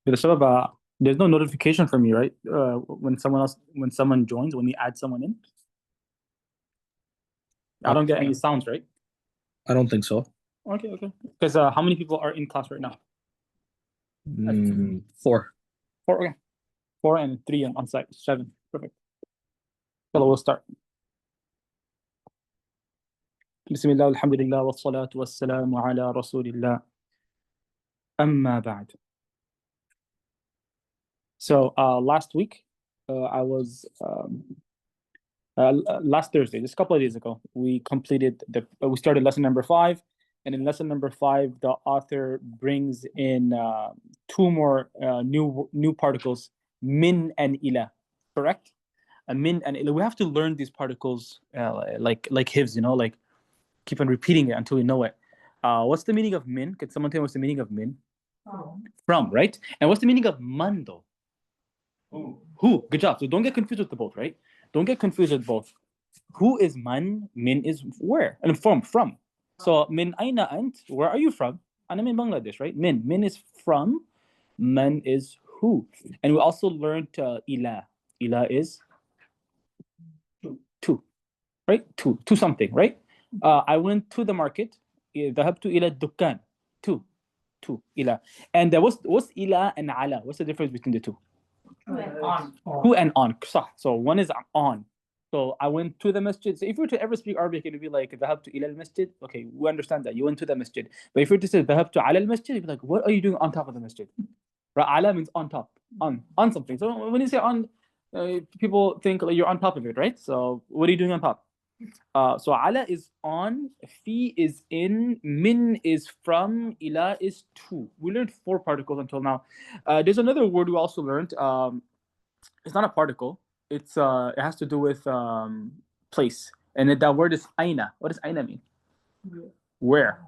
There's no notification for me, right? When someone joins, when we add someone in, I don't get any sounds, right? I don't think so. Okay, okay. Because how many people are in class right now? 4. Four, okay. 4 and 3 on site. 7. Perfect. So we'll start. بسم الله والحمد لله والصلاة والسلام على رسول الله. أما بعد. So last week, I was last Thursday, just a couple of days ago, we started lesson number 5, and in lesson number 5, the author brings in 2 more new particles, min and ila, correct? Min and ila. We have to learn these particles like hifz, like keep on repeating it until we know it. What's the meaning of min? Can someone tell me what's the meaning of min? From, right? And what's the meaning of man though? Who? Good job. So don't get confused with the both, right? Don't get confused with both. Who is man? Min is where? And from. So min aina ant? Where are you from? I'm in Bangladesh, right? Min is from. Man is who? And we also learned ila. Ila is to, right? To something, right? I went to the market. ذهبت إلى الدكان. To ila. And what's ila and ala? What's the difference between the two? Who and on. So one is on. So I went to the masjid. So if you were to ever speak Arabic, it would be like ذهبت إلى المسجد. Okay, we understand that. You went to the masjid. But if you were to say ذهبت على المسجid, you'd be like, what are you doing on top of the masjid? Right? Ala means on top. On something. So when you say on, people think like you're on top of it, right? So what are you doing on top? So ala is on, fi is in, min is from, ila is to. We learned 4 particles until now. There's another word we also learned. It's not a particle. It has to do with place, and that word is aina. What does aina mean? Where,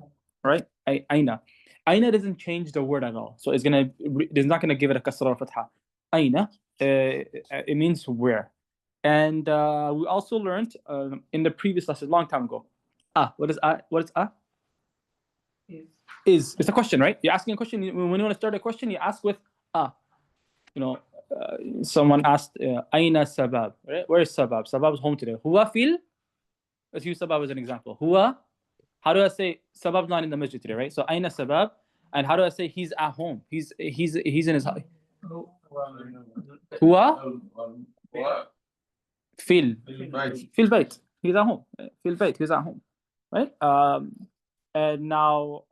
right? Aina. Aina doesn't change the word at all, so it's not gonna give it a kasra or fatha. Aina, it means where. And we also learned in the previous lesson, long time ago. What is Is. It's a question, right? You're asking a question. When you want to start a question, you ask with someone asked, Aina sabab, right? Where is sabab? Sabab is home today. Huwa fil. Let's use sabab as an example. Huwa. How do I say sabab's not in the masjid today, right? So Aina sabab. And how do I say he's at home? He's in his house. Huwa fil bayt. He's at home. Fil bayt. He's at home, right? And now,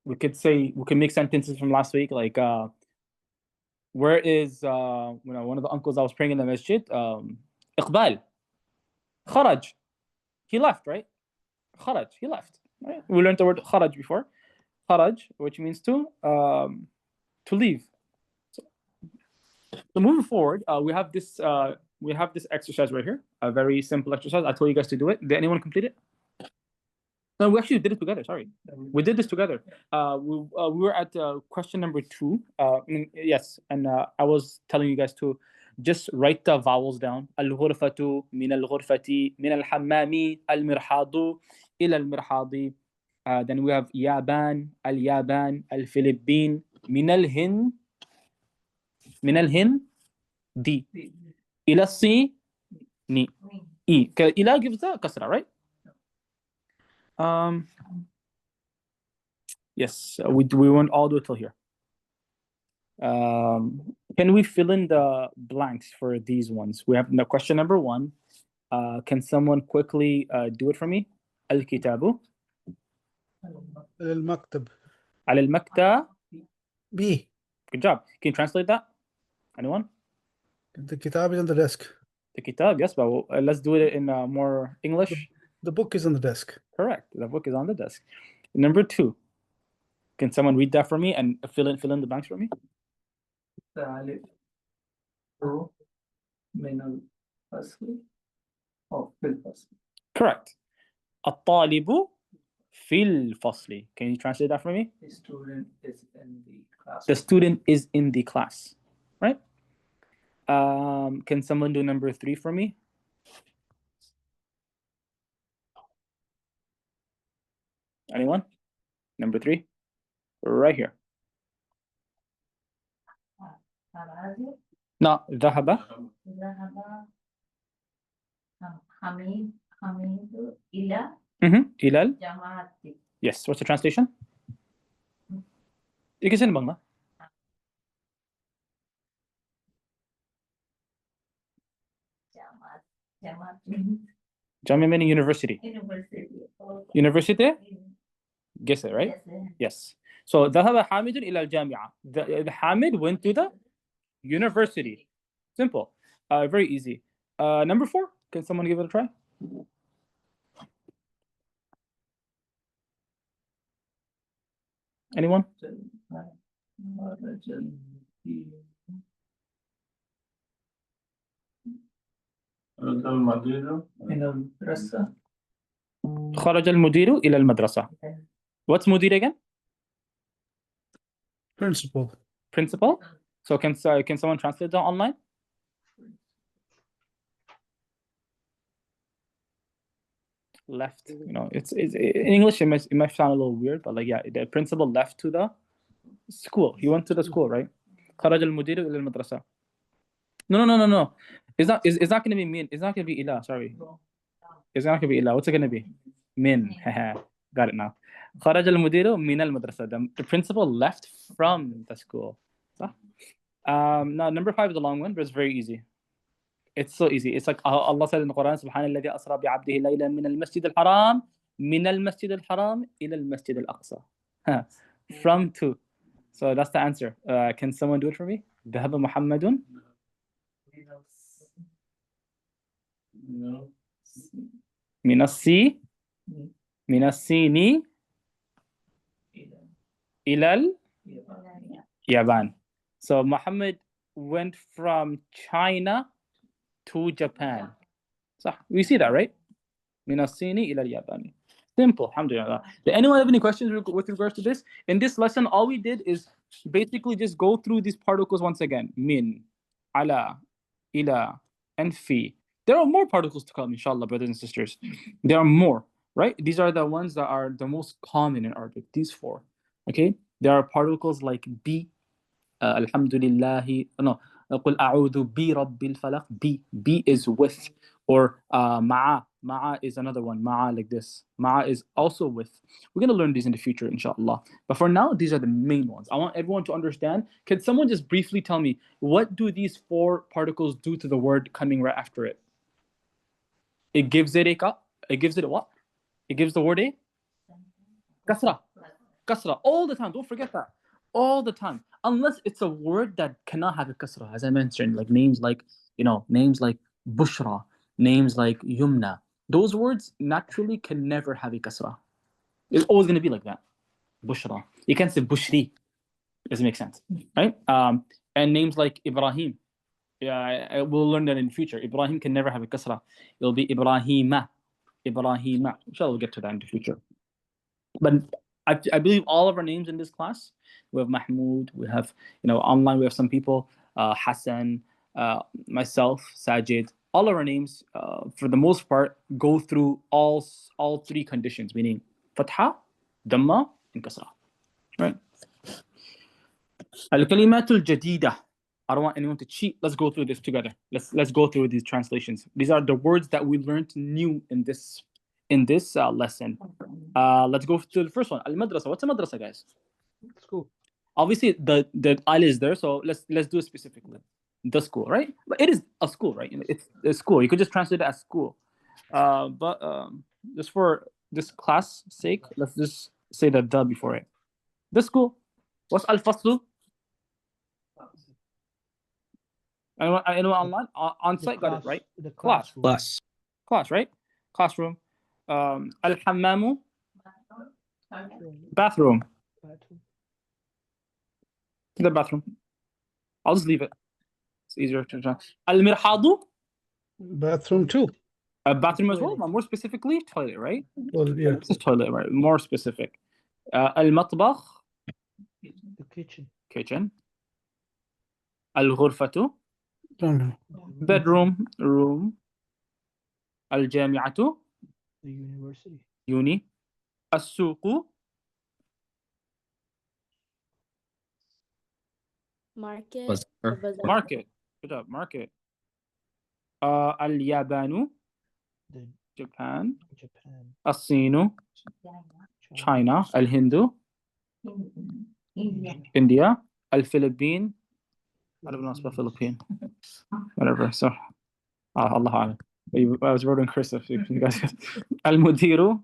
we can make sentences from last week like. Where is one of the uncles I was praying in the masjid? Iqbal. Kharaj. He left, right? Kharaj. He left. Right? We learned the word kharaj before. Kharaj, which means to leave. So moving forward, we have this exercise right here. A very simple exercise. I told you guys to do it. Did anyone complete it? No, we actually did it together. Sorry, we did this together. We were at question number 2. Yes, and I was telling you guys to just write the vowels down. Al-ghurfatu min al-ghurfati min al-hammami al-mirhadu ila al-mirhadi. Then we have yaban, al-yaban, al-Philippine, min al-Hind di ila si ni e. Ila gives the kasra, right? Yes, we won't all do it till here. Can we fill in the blanks for these ones? We have question number 1. Can someone quickly do it for me? Al-kitabu. Al-maktab. Al-maktab. B. Good job. Can you translate that? Anyone? The kitab is on the desk. The kitab, yes, but let's do it in more English. The book is on the desk. Correct. The book is on the desk. Number 2. Can someone read that for me and fill in the blanks for me? Correct. الطالب في الفصل. Can you translate that for me? The student is in the class. The student is in the class. Right? Can someone do number 3 for me? Anyone? Number 3? Right here. خرج No, ذهب. ذهب حميد إلى إلى جامعة. Yes. What's the translation? You can say in Bangla. جامعة Jamia meaning university. University. University? Guess it, right? Yes. Yes. So ذهب حامد إلى الجامعة. The Hamid went to the university. Simple. Very easy. Number 4. Can someone give it a try? Anyone? خرج المدير إلى المدرسة. What's مدير again? Principal. Principal. So can someone translate that online? Left. You know, it's in English. It might sound a little weird, but like yeah, the principal left to the school. He went to the school, right? خرج المدير إلى المدرسة. No. It's not going to be min. It's not going to be ila. Sorry. It's not going to be ila. What's it going to be? Min. Got it now. خرج المدير من المدرسة. The principal left from the school. Now number 5 is a long one, but it's very easy. It's so easy. It's like Allah said in the Quran, سبحان الذي أسرى بعبده ليلا من المسجد الحرام إلى المسجد الأقصى. From to. So that's the answer. Can someone do it for me? ذهب محمد من الصين إلى اليابان. So Muhammad went from China to Japan. So we see that, right? من الصين إلى اليابان. Simple, alhamdulillah. Did anyone have any questions with regards to this? In this lesson, all we did is basically just go through these particles once again. Min, ala, ila, and fi. There are more particles to come, inshallah, brothers and sisters. There are more, right? These are the ones that are the most common in Arabic, these 4. Okay? There are particles like bi, alhamdulillah, no, قل أعوذ برب الفلق. Bi is with, or ma'a is another one. Ma'a like this. Ma'a is also with. We're going to learn these in the future, inshallah. But for now, these are the main ones. I want everyone to understand. Can someone just briefly tell me, what do these 4 particles do to the word coming right after it? It gives it a what? It gives the word a kasra. Kasra. All the time. Don't forget that. All the time. Unless it's a word that cannot have a kasra, as I mentioned, like names like Bushra, names like Yumna. Those words naturally can never have a kasra. It's always going to be like that. Bushra. You can't say Bushri. Doesn't make sense, right? And names like Ibrahim. Yeah, we'll learn that in the future. Ibrahim can never have a kasra. It'll be Ibrahima. Inshallah, we'll get to that in the future. But I believe all of our names in this class, we have Mahmoud, we have, online we have some people, Hassan, myself, Sajid. All of our names, for the most part, go through all 3 conditions, meaning Fatha, Dhamma, and Kasra. Right? Al-Kalimatul Jadida. I don't want anyone to cheat. Let's go through this together. Let's go through these translations. These are the words that we learned new in this lesson. Let's go to the first one. Al-Madrasa. What's a madrasa, guys? School. Obviously, the al is there, so let's do it specifically. The school, right? But it is a school, right? It's a school. You could just translate it as school. But just for this class sake, let's just say the before it. The school. What's al-faslu? Anyone online? On site got it, right? The Class. class. Right? Classroom. Al-hammamu. Bathroom. The bathroom. I'll just leave it. It's easier to translate. Al-mirhadu. Bathroom too. A bathroom as well, but more specifically, toilet, right? Well, yeah. This is toilet, right? More specific. Al-matbakh. The kitchen. Kitchen. Al-ghurfatu. Bedroom, room. Al-jami'atu. The university. Uni. As-suqu. Market. Possessor. The possessor. Market. Good job. Market. Al-Yabanu. The Japan. Japan, As-Sinu. China. Al-Hindu. India. India. Al-Philippine. I don't know how to spell Philippine. Whatever. So, Allah Alam. I was writing cursive. You guys. Al-Mudiru.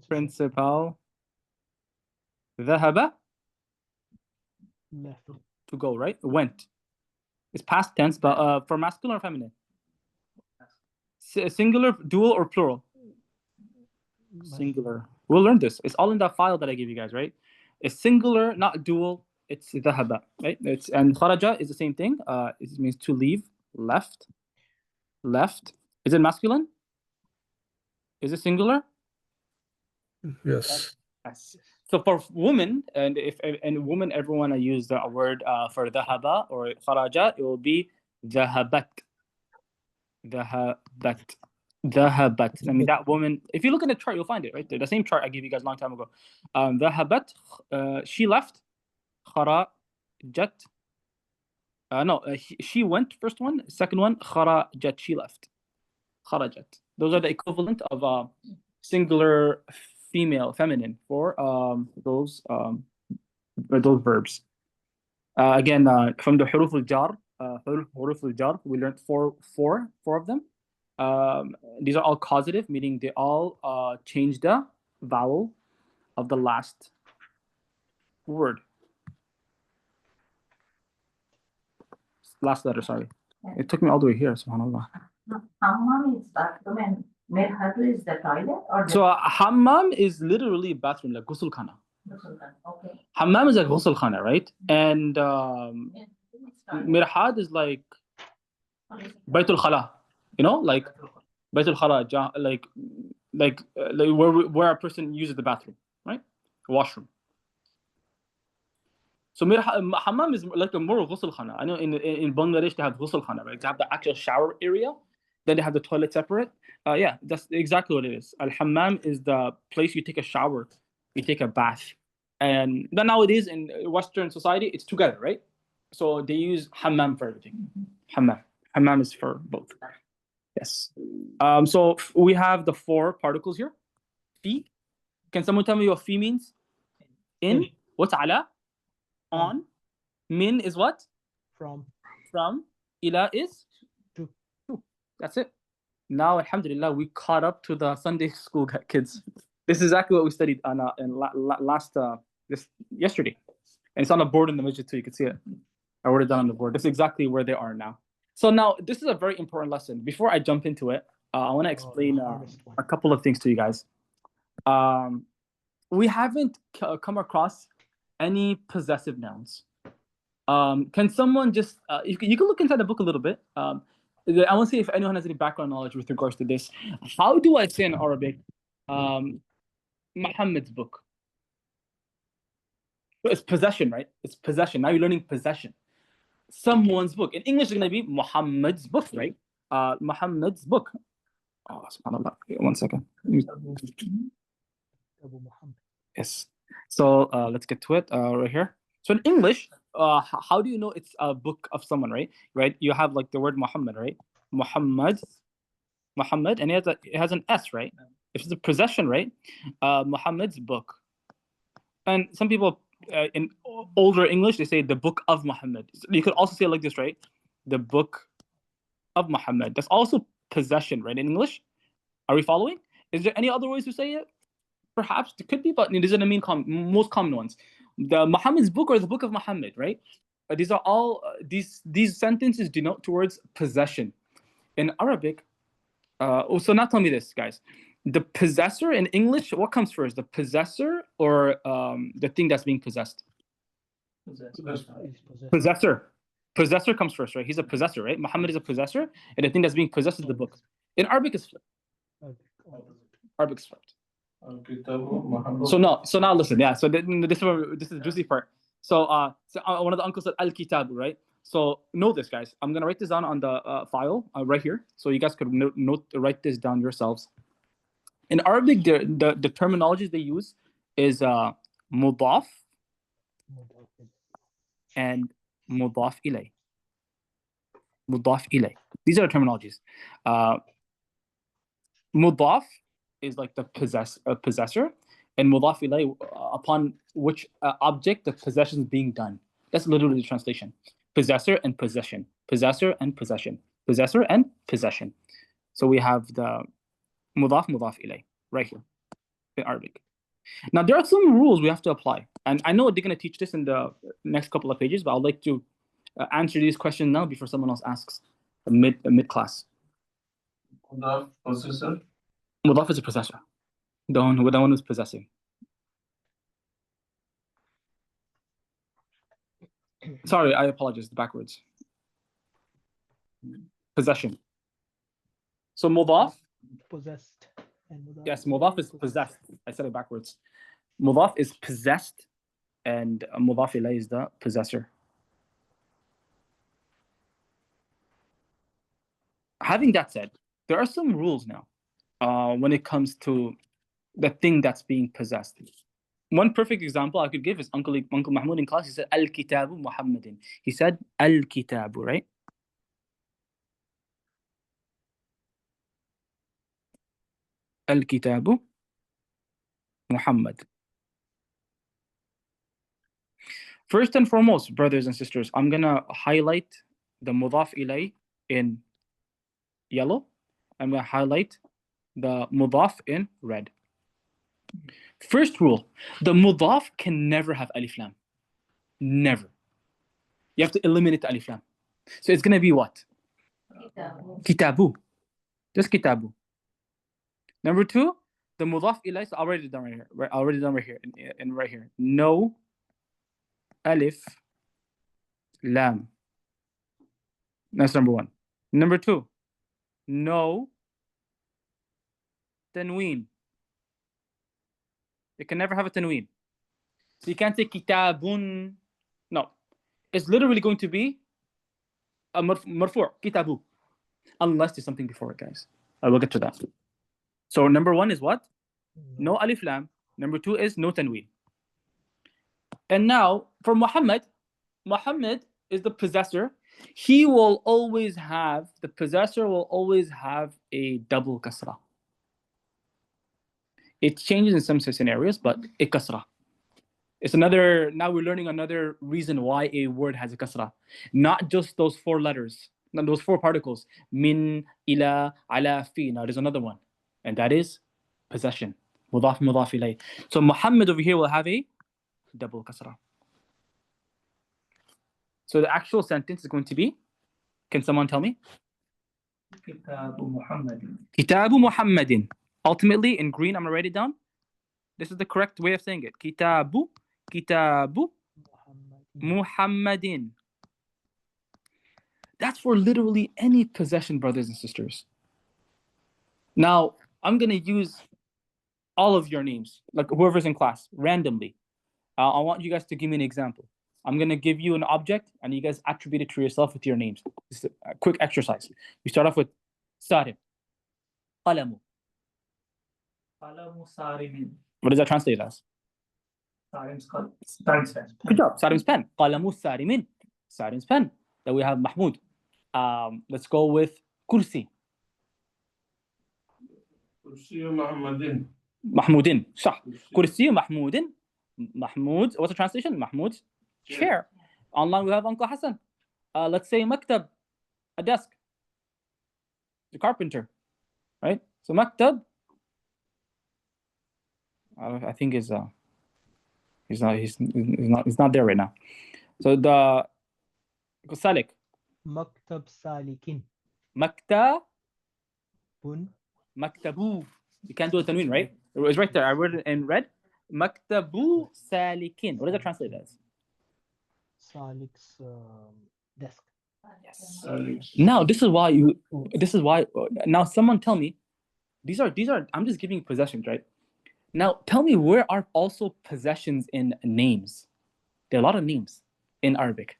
Principal. Dhahaba. left, To go, right? Went. It's past tense, but for masculine or feminine? Singular, dual, or plural? Singular. We'll learn this. It's all in that file that I gave you guys, right? It's singular, not dual. It's dhahaba, right? And kharaja is the same thing. It means to leave, left. Is it masculine? Is it singular? Yes. Yes. So for women, and women, everyone I use the word for dhahaba or kharaja, it will be dhahabat. Dhahabat. I mean, that woman, if you look at the chart, you'll find it right there. The same chart I gave you guys a long time ago. Dhahabat, she left. Kharajat. She went, first one. Second one, kharajat, she left. Kharajat. Those are the equivalent of singular female, feminine for those verbs. Again, from the huruf al-jar, we learned four of them. These are all causative, meaning they all change the vowel of the last word. Last letter, sorry. It took me all the way here, subhanAllah. Hammam is bathroom and Merhadu is the toilet or the So hammam is literally bathroom, like ghusl khana. okay. Hammam is like ghusl khana, right? And It's mirhad is like Baitul Khala, you know, like Baitul Khala, like where a person uses the bathroom, right? Washroom. So hammam is like a more ghusl khana. I know in Bangladesh they have ghusl khana, right? They have the actual shower area, then they have the toilet separate. Yeah, that's exactly what it is. Al-hammam is the place you take a shower, you take a bath. And then nowadays in Western society, it's together, right? So they use hammam for everything. Hammam is for both. Yes. So we have the four particles here. Fi. Can someone tell me what fi means? In. What's ala? On. Min is what? from, Ila is? To. That's it. Now, alhamdulillah, we caught up to the Sunday school kids. This is exactly what we studied on yesterday. And it's on the board in the masjid too, you can see it. I wrote it down on the board. This is exactly where they are now. So now, this is a very important lesson. Before I jump into it, I want to explain a couple of things to you guys. We haven't come across any possessive nouns. Can someone just, you can look inside the book a little bit. I want to see if anyone has any background knowledge with regards to this. How do I say in Arabic, Muhammad's book? It's possession, right? It's possession. Now you're learning possession. Someone's book. In English, it's going to be Muhammad's book, right? Muhammad's book. Oh, subhanAllah. 1 second. Abu Muhammad. Yes. So let's get to it right here. So in English, how do you know it's a book of someone, right? Right? You have like the word Muhammad, right? Muhammad, and it has an S, right? If it's a possession, right? Muhammad's book. And some people in older English, they say the book of Muhammad. You could also say it like this, right? The book of Muhammad. That's also possession, right? In English. Are we following? Is there any other ways to say it? Perhaps it could be, but these are the most common ones. The Muhammad's book or the book of Muhammad, right? These are all these sentences denote towards possession. In Arabic, so now tell me this, guys. The possessor in English, what comes first? The possessor or the thing that's being possessed? Possessor. Possessor comes first, right? He's a possessor, right? Muhammad is a possessor, and the thing that's being possessed is the book. In Arabic, it's flipped. Arabic is flipped. So now listen, yeah. So this is the juicy part. So one of the uncles said al-kitab, right? So know this, guys. I'm gonna write this down on the file right here, so you guys could write this down yourselves. In Arabic, the terminologies they use is mudhāf and Mudhāf Ilayh. Mudhāf Ilayh. These are the terminologies. Mudhāf is like the possessor, and Mudhāf Ilayh, upon which object the possession is being done. That's literally the translation. Possessor and possession. Possessor and possession. Possessor and possession. So we have the Mudhāf Ilayh right here in Arabic. Now there are some rules we have to apply, and I know they're going to teach this in the next couple of pages, but I'd like to answer these questions now before someone else asks mid class. Mudhāf possessor. Mudhāf is a possessor. The one who's possessing. Sorry, I apologize. Backwards. Possession. So Mudhāf. Possessed. And Mudhāf Yes, Mudhāf is possessed. I said it backwards. Mudhāf is possessed, and Mudhāf Ilayh is the possessor. Having that said, there are some rules now when it comes to the thing that's being possessed. One perfect example I could give is Uncle Mahmoud in class. He said, Al-Kitabu Muhammadin. He said, Al-Kitabu, right? Al-Kitabu Muhammad. First and foremost, brothers and sisters, I'm going to highlight the Mudhāf Ilayh in yellow. I'm going to highlight the Mudhāf in red. First rule, the Mudhāf can never have alif lam. Never. You have to eliminate the alif lam. So it's going to be what? Kitabu. Just Kitabu. Number two, the Mudhāf Ilayh, so already done right here. Already done right here. And right here. No alif lam. That's number one. Number two, no tanween. It can never have a tanween. So you can't say kitabun. No. It's literally going to be a marfu', kitabu. Unless there's something before it, guys. I will get to that. So number one is what? No alif lam. Number two is no tanween. And now for Muhammad is the possessor. He will always have, the possessor will always have a double kasra. It changes in some scenarios, but a kasra. It's another, now we're learning another reason why a word has a kasra. Not just those four letters, not those four particles. Min, ila, ala, fi. Now there's another one. And that is possession. Mudhāf ilayh. So Muhammad over here will have a double kasra. So the actual sentence is going to be, can someone tell me? Kitabu Muhammadin. Kitabu Muhammadin. Ultimately, in green, I'm going to write it down. This is the correct way of saying it. Kitabu Muhammadin. That's for literally any possession, brothers and sisters. Now, I'm going to use all of your names, like whoever's in class, randomly. I want you guys to give me an example. I'm going to give you an object, and you guys attribute it to yourself with your names. This is a quick exercise. We start off with Sarim. Qalamu. Qalamu Sarimin. What does that translate as? Sarim's pen. Good job. Sarim's pen. Qalamu Sarimin. Sarim's pen. Then we have Mahmoud. Let's go with Kursi. Kursi Muhammadin. Mahmoudin. Sah. Kursi Mahmoudin. Mahmoud. What's the translation? Mahmoud's chair. Online we have Uncle Hassan. Let's say maktab, a desk. The carpenter, right? So maktab, I think he's not there right now. So the Salik. Maktab Salikin. Maktabu. You can't do a tanween, right? It's right there. I wrote it in red. Maktabu Salikin. What does that translate as? Salik's desk. Yes. Now this is why now someone tell me these are I'm just giving you possessions, right? Now tell me, where are also possessions in names? There are a lot of names in Arabic.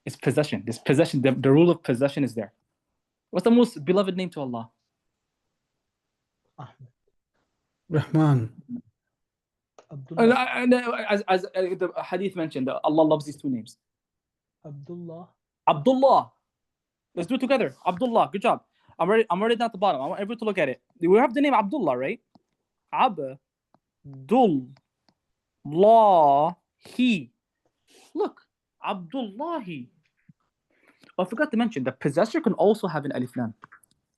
It's possession. This possession, the rule of possession is there. What's the most beloved name to Allah? Ahmed. Rahman. Abdullah. As the hadith mentioned, Allah loves these two names. Abdullah. Abdullah. Let's do it together. Abdullah. Good job. I'm already down at the bottom. I want everyone to look at it. We have the name Abdullah, right? Abdullahi. Look, Abdullahi. Oh, I forgot to mention, the possessor can also have an alif lam.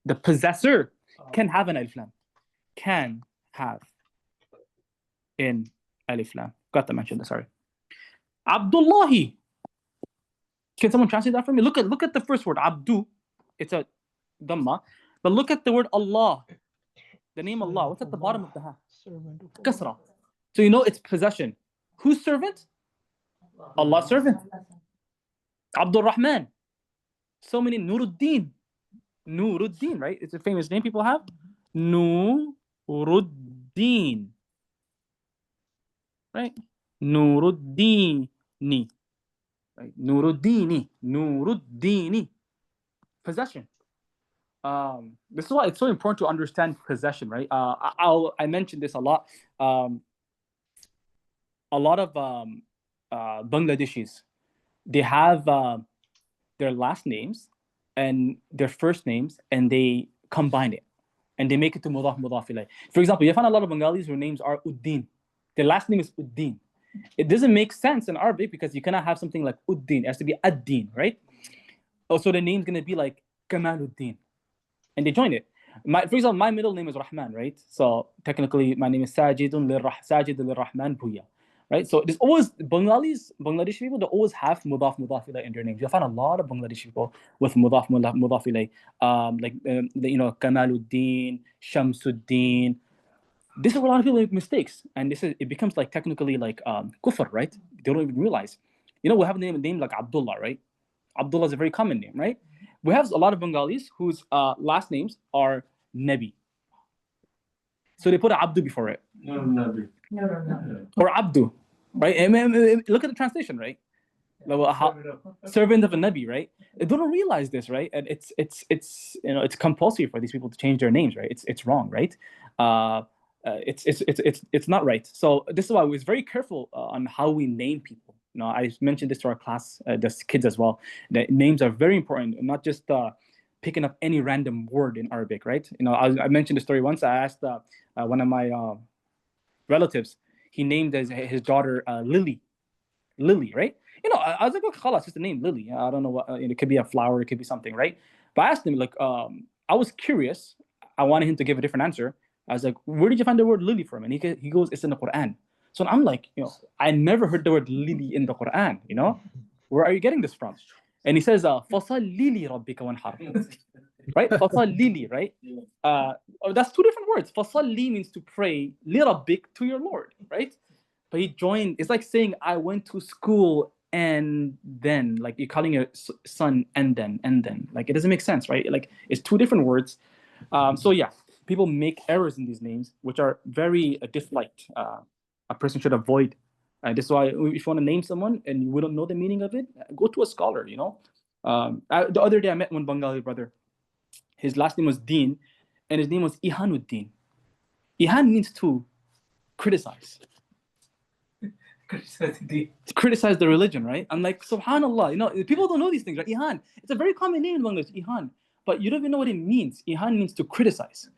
The possessor can have an alif lam. Can have an alif lam. Got to mention that, sorry. Abdullahi. Can someone translate that for me? Look at the first word, Abdu. It's a dhamma. But look at the word Allah. The name Allah. What's at the bottom of the ha? Servant of Kasra. So you know it's possession. Whose servant? Allah's servant. Abdul Rahman. So many Nuruddin. Nuruddin, right? It's a famous name people have. Nuruddin. Right? Nuruddini. Right? Nuruddini. Nuruddini. Possession. This is why it's so important to understand possession, right? I mentioned this a lot. A lot of Bangladeshis, they have their last names and their first names, and they combine it, and they make it to Mudhāf Ilayh. For example, you find a lot of Bengalis whose names are Uddin. Their last name is Uddin. It doesn't make sense in Arabic because you cannot have something like Uddin. It has to be Ad-Din, right? Also, the name's going to be like Kamaluddin. And they join it. For example, my middle name is Rahman, right? So technically, my name is Sajid Rahman Bhuya, right? So there's always Bangladeshi people. They always have Mudhāf Ilayh in their names. You'll find a lot of Bangladeshi people with Mudhāf Ilayh, Kamaluddin, Shamsuddin. This is where a lot of people make mistakes, and it becomes like technically like kufr, right? They don't even realize. We have a name like Abdullah, right? Abdullah is a very common name, right? We have a lot of Bengalis whose last names are Nabi. So they put Abdu before it. Nabi. No. Or Abdu, right? Look at the translation, right? Servant of a Nabi, right? They don't realize this, right? And it's compulsory for these people to change their names, right? It's wrong, right? It's not right. So this is why we're very careful on how we name people. I mentioned this to our class, the kids as well. That names are very important, not just picking up any random word in Arabic, right? I mentioned the story once. I asked one of my relatives. He named his daughter Lily, right? I was like, oh, khalas, just the name Lily. I don't know what. It could be a flower, it could be something, right? But I asked him, like, I was curious. I wanted him to give a different answer. I was like, where did you find the word lily from? And he goes, it's in the Quran. So I'm like, I never heard the word lily in the Quran, Where are you getting this from? And he says, فَصَلِّ لِرَبِّكَ وَانْحَرْ. Right? فَصَلِّ, right? That's two different words. فَصَلِّ means to pray, لِرَبِّكَ, to your Lord, right? But he joined, it's like saying, I went to school and then, like you're calling your son and then. Like it doesn't make sense, right? Like it's two different words. So yeah, people make errors in these names, which are very disliked. A person should avoid. This is why if you want to name someone and you don't know the meaning of it, go to a scholar, The other day I met one Bengali brother. His last name was Deen, and his name was Ihanuddin. Ihan means to criticize. Criticize the religion, right? I'm like, subhanallah, people don't know these things, right? Ihan, it's a very common name in Bangladesh, Ihan, but you don't even know what it means. Ihan means to criticize.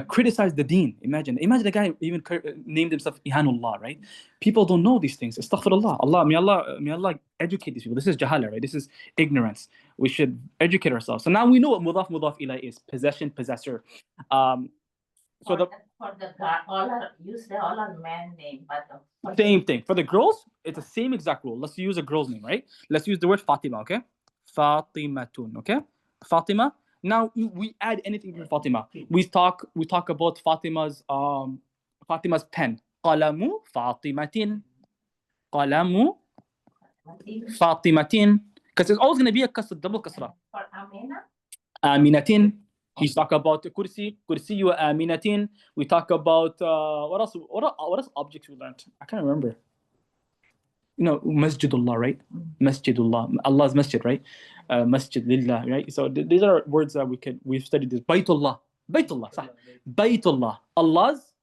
Criticize the deen. Imagine a guy even named himself Ihanullah, right? People don't know these things. Astaghfirullah. May Allah educate these people. This is jahala, right? This is ignorance. We should educate ourselves. So now we know what Mudhāf Ilayh is: possession, possessor. You say all are man name, but Same thing for the girls. It's the same exact rule. Let's use a girl's name, right? Let's use the word Fatima, okay? Fatimatun, okay? Fatima. Now we add anything to Fatima. We talk about Fatima's pen. Qalamu Fatimatin. Qalamu Fatimatin. Because it's always going to be a kasra, double kasra. for Amina, Aminatin. We talk about kursi wa aminatin. We talk about what else? What else objects we learned? I can't remember. Masjidullah, right? Masjidullah, Allah's masjid, right? Masjid lillah, right? So these are words that we've studied. This Baytullah, sah. Baytullah, Allah's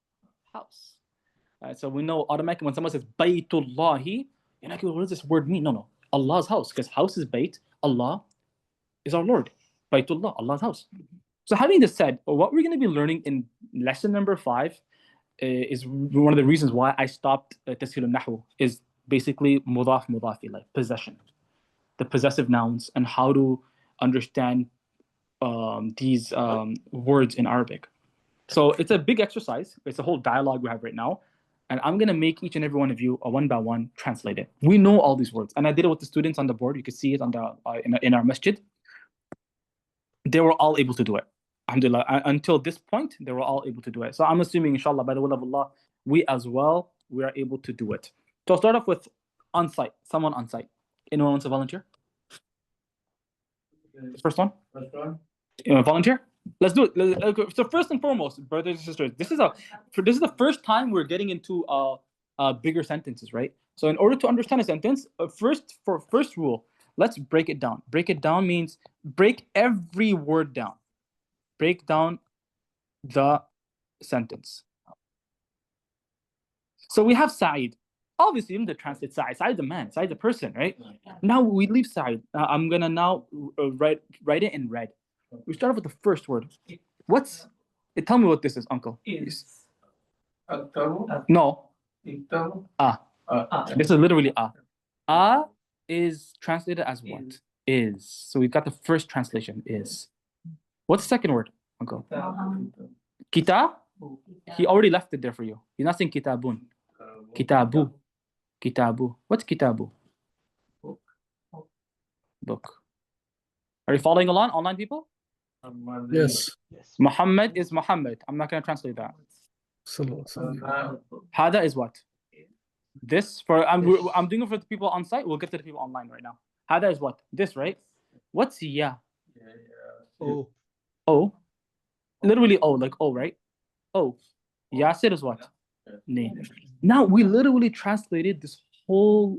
house. So we know automatically when someone says Baytullahi, you're like, what does this word mean? No. Allah's house, because house is Bayt, Allah is our Lord. Baytullah, Allah's house. So having this said, what we're going to be learning in lesson number 5 is one of the reasons why I stopped Tasheel al-Nahw, is basically Mudhāf Ilayh, possession, the possessive nouns, and how to understand these words in Arabic. So it's a big exercise. It's a whole dialogue we have right now. And I'm going to make each and every one of you a one by one translate it. We know all these words. And I did it with the students on the board. You can see it on the in our masjid. They were all able to do it. Alhamdulillah. Until this point, they were all able to do it. So I'm assuming, inshallah, by the will of Allah, we as well, we are able to do it. So I'll start off with on-site. Someone on-site. Anyone wants to volunteer? First one? Volunteer? Let's do it. So first and foremost, brothers and sisters, this is the first time we're getting into bigger sentences, right? So in order to understand a sentence, first rule, let's break it down. Break it down means break every word down. Break down the sentence. So we have Sa'id. Obviously, you need to translate Sa'id. Sa'id the man. Sa'id the person, right? Now we leave Sa'id. I'm gonna now write it in red. We start off with the first word. Tell me what this is, uncle. Is. No. Ah. This is literally is translated as what? Is. So we've got the first translation, is. What's the second word, uncle? Kitab? He already left it there for you. He's not saying kitabun. Kitabu. Kitabu. What's kitabu? Book. Are you following along, online people? Yes. Muhammad is Muhammad. I'm not going to translate that. Hada is what? This. I'm doing it for the people on site. We'll get to the people online right now. Hada is what? This, right? What's ya? Oh. Oh. Literally oh, like oh, right? Oh. Yasir is what? Name. Now we literally translated this whole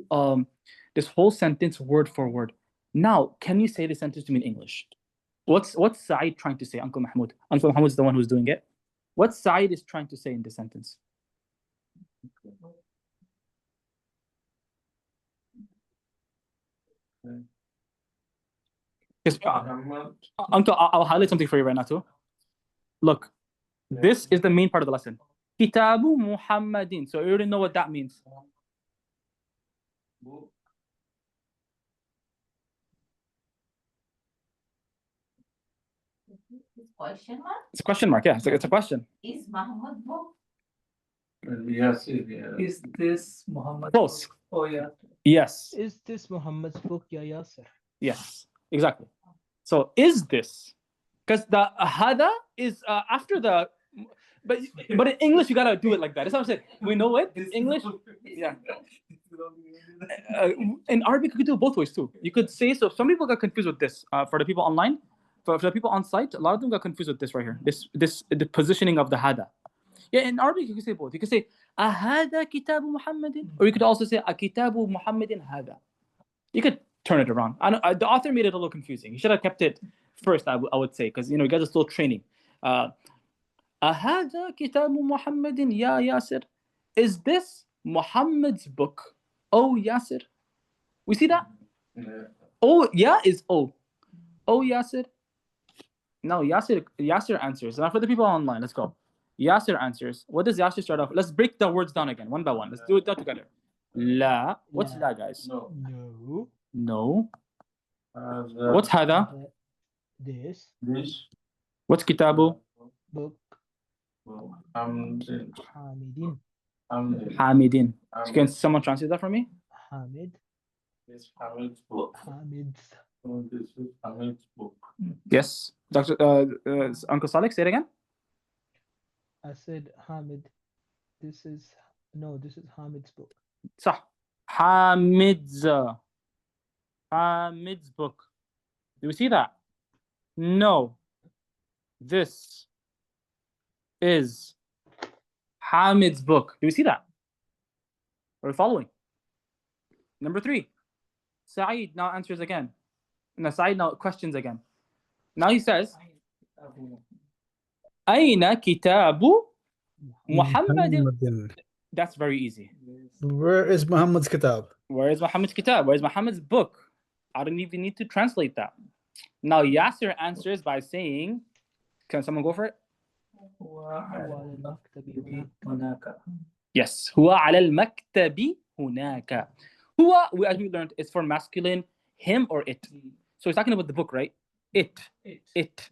sentence word for word. Now, can you say the sentence to me in English? What's Saeed trying to say, Uncle Mahmoud? Uncle Mahmoud is the one who's doing it. What Saeed is trying to say in this sentence? Yes, Uncle, I'll highlight something for you right now too. Look, this is the main part of the lesson. Kitabu Muhammadin. So you already know what that means. Question mark? It's a question mark, yeah. It's a question. Is Muhammad book? Yes. Is this Muhammad? Close. Oh, yeah. Yes. Is this Muhammad's book, Ya Yasir? Yes. Exactly. So is this? Because the hada is after the. But in English, you gotta do it like that. That's what I'm saying. We know it in English. Yeah. In Arabic, you could do it both ways too. You could say so. Some people got confused with this. For the people online, for the people on site, a lot of them got confused with this right here. The positioning of the hada. Yeah, in Arabic, you can say both. You can say ahada kitabu Muhammadin, or you could also say kitabu Muhammadin hada. You could turn it around. The author made it a little confusing. He should have kept it first. I would say, because you guys are still training. Ahada kitabu Muhammadin ya Yasir. Is this Muhammad's book? Oh Yasir. We see that? Oh yeah is oh. Oh Yasir. Now Yasir answers. Now for the people online, let's go. Yasir answers. What does Yasir start off? Let's break the words down again, one by one. Let's do it together. La. What's la, guys? No. No. What's hada? This What's kitabu? book. Hamidin. Hamidin. Can someone translate that for me? Hamid. This Hamid's book. Hamid's. This is Hamid's book. Yes. Dr. Uncle Saleh, say it again. I said Hamid. This is Hamid's book. Sah. Hamid's book. Do we see that? No. This is Hamid's book. Do we see that? Are we following? Number 3. Saeed now answers again. No, Saeed now questions again. Now he says, Aina kitabu Muhammadin. That's very easy. Where is Muhammad's kitab? Where is Muhammad's kitab? Where is Muhammad's book? I don't even need to translate that. Now Yasser answers by saying, can someone go for it? وعلى المكتب هناك. Yes. Huwa ala al-maktabi hunaka. Huwa, as we learned, is for masculine, him or it. So he's talking about the book, right? It. It.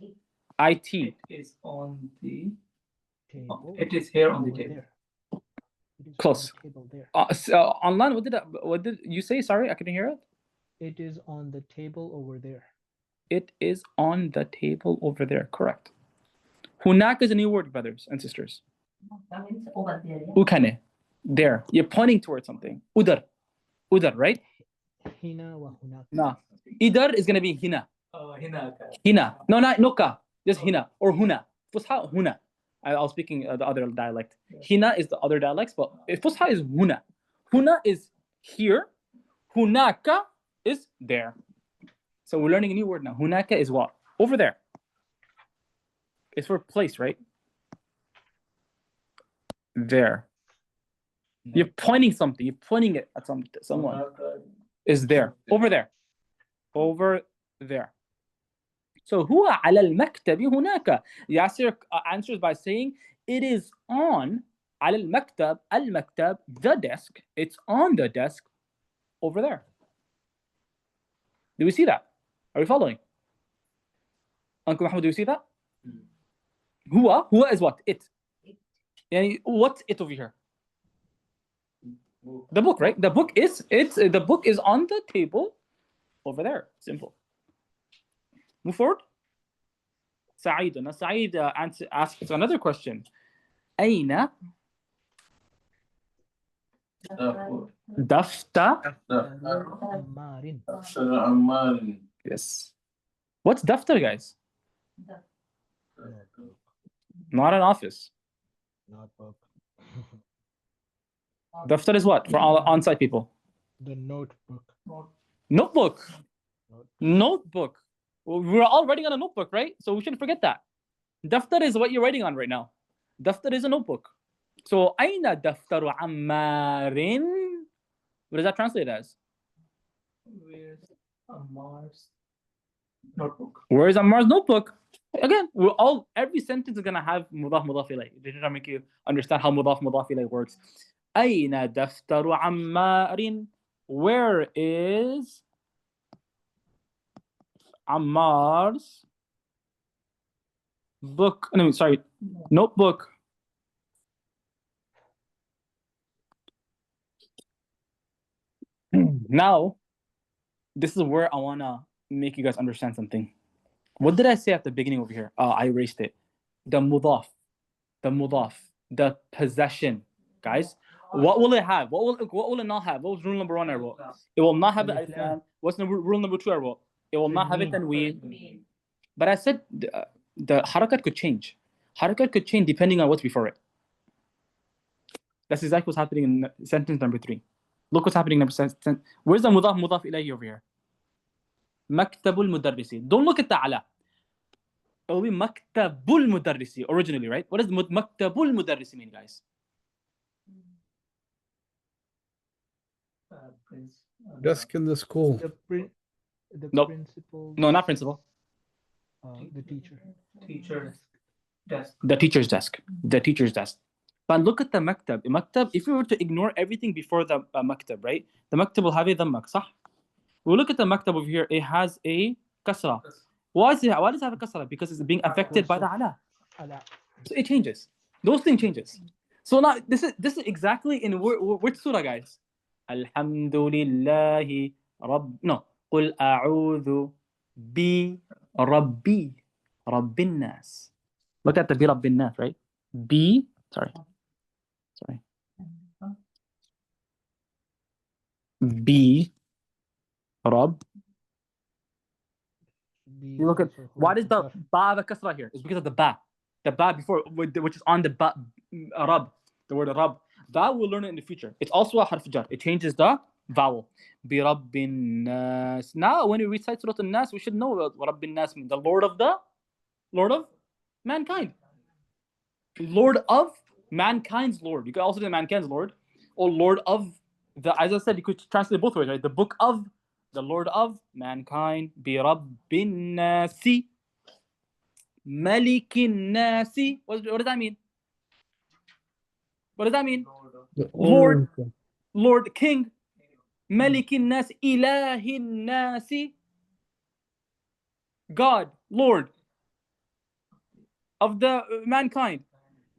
IT. It is on the. table. It is here on the over table. there. It is Close. on the table there. Online, what did you say? Sorry, I couldn't hear it. It is on the table over there. It is on the table over there. Correct. Hunak is a new word, brothers and sisters. That means over there. Yeah? Ukane. There. You're pointing towards something. Udar. Udar, right? هنا وهناك. Nah. Idar is going to be hina. هناك. Hina. No, not noka. Just hina. Or huna. Fusha, huna. I was speaking the other dialect. Hina is the other dialects, but Fusha is huna. Huna is here. Hunaka is there. So we're learning a new word now. Hunaka is what? Over there. It's for place, right? There. You're pointing something. You're pointing it at someone. Is there. Over there. Over there. So huwa ala al-maktabi hunaka. Yasir answers by saying it is on ala al-maktab, al-maktab, the desk. It's on the desk over there. Do we see that? Are we following? Uncle Muhammad, do you see that? Huwa is what? It. Yani, what's it over here? The book, right? The book is on the table over there. Simple. Move forward. Sa'id. Now Sa'id asks another question. Aina dafta? عمار. عمار. Yes. What's daftar, guys? Not an office. Notebook. Daftar is what for all on-site people? The notebook. Notebook. Notebook. Well, we're all writing on a notebook, right? So we shouldn't forget that. Daftar is what you're writing on right now. Daftar is a notebook. So aina daftaru ammarin? What does that translate as? Where's Ammar's notebook? Where is Ammar's notebook? Again, every sentence is gonna have mudhaf ilayh. This is to make you understand how mudhaf ilayh works. Aina daftaru ammarin? Where is Ammar's book? No, sorry, notebook. Now, this is where I wanna make you guys understand something. What did I say at the beginning over here? I erased it. The mudhaf, the possession, guys. What will it have? What will it not have? What was rule number 1 I wrote? It will not have the alif lam. What's rule number 2 I wrote? It will not have it tanween. But I said the harakat could change. Harakat could change depending on what's before it. That's exactly what's happening in sentence number 3. Look what's happening in sentence. Where's the mudhaf ilayhi over here? Maktabul mudarrisi. Don't look at the ala. It will be maktabul mudarrisi originally, right? What does maktabul mudarrisi mean, guys? Desk in the school. The Nope. principal. No, not principal. The teacher. Teacher's desk. The teacher's desk. The teacher's desk. But look at the maktab. Maktab, if we were to ignore everything before the maktab, right? The maktab will have a dhammak, صح? We look at the maktab over here. It has a kasra. Why does it have a kasra? Because it's being affected by the ala. So it changes. Those things changes. So now this is exactly in which surah, guys? Alhamdulillahi no. قل أعوذ بربي رب الناس. Look at the bi rabbin nas, right? Sorry. B Rab. You look at why does the ba have a kasra here? It's because of the ba. The ba before, which is on the ba, Rab, the word Rab. That we'll learn it in the future. It's also a harf jar. It changes the vowel. Bi Rabbin Nas. Now, when we recite Surah An-Nas, we should know what Rabbin Nas means. The Lord of mankind. Lord of mankind's Lord. You can also say mankind's Lord. or Lord of the, as I said, you could translate both ways, right? The book of, the Lord of mankind, bi rabbin nasi, malikin nasi. What does that mean? What does that mean? The Lord. owner. Lord, King, malikin nasi, ilahin nasi, God, Lord of the mankind.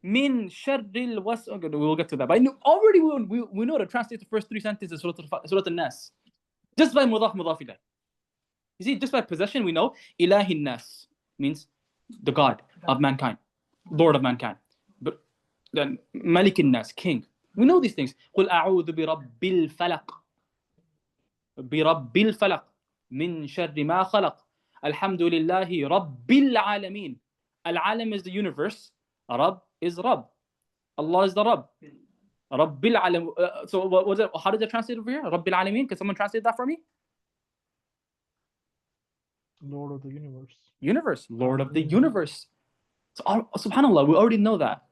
Min sharril was. Okay, we'll get to that. But already we know to translate the first three sentences of Surah Al-Nas. Just by Mudhāf Ilayh. You see, just by possession, we know Ilahin Nas means the God of mankind, Lord of mankind. But then Malikin Nas, King. We know these things. قُلْ أَعُوذُ بِرَبِّ الْفَلَقِ بِرَبِّ الْفَلَقِ مِنْ شَرِّ مَا خَلَقَ الْحَمْدُ لِلَّهِ رَبِّ الْعَالَمِينَ. Al-Alam is the universe. Rabb is Rabb. Allah is the Rabb. Rabbil Alam. So what was it? How did they translate over here? Rabbil Alameen. Can someone translate that for me? Lord of the universe. Universe. Lord of the universe. So, subhanAllah, we already know that.